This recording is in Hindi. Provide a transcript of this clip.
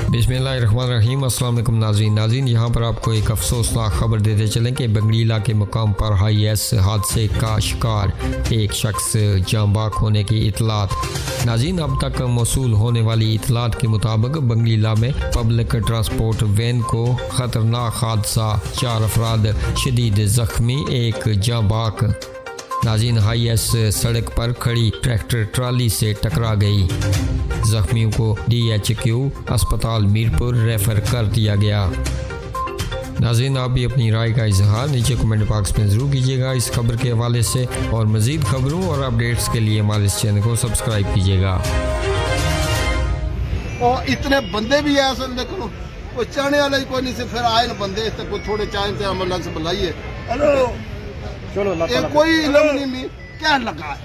बिस्मिल्लाहिर्रहमानिर्रहीम। अस्सलाम वालेकुम नाज़रीन, यहाँ पर आपको एक अफसोसनाक खबर देते चलें कि बंगलीला के मुकाम पर हाईएस हादसे का शिकार एक शख्स जाँ बाक होने की इतलात। नाज़रीन, अब तक मौसूल होने वाली इतलात के मुताबिक बंगलीला में पब्लिक ट्रांसपोर्ट वैन को ख़तरनाक हादसा, 4 अफराद शदीद ज़ख्मी, एक जाँ बाक। नाज़रीन, हाईएस सड़क पर खड़ी ट्रैक्टर ट्राली से टकरा गई। जख्मियों को DHQ अस्पताल मीरपुर रेफर कर दिया गया। नाज़रीन, आप भी अपनी राय का इजहार नीचे कमेंट बॉक्स में ज़रूर कीजिएगा इस खबर के हवाले से, और मज़ीद खबरों और अपडेट्स के लिए हमारे इस चैनल को सब्सक्राइब कीजिएगा। और इतने बंदे भी है असल देखो, कोई चाहने वाला ही कोई नहीं, सिर्फ फिर आए न बंदे, तो कोई थोड़े चाहे थे एम्बुलेंस बुलाइए। हेलो चलो, कोई इलम नहीं क्या लगा है।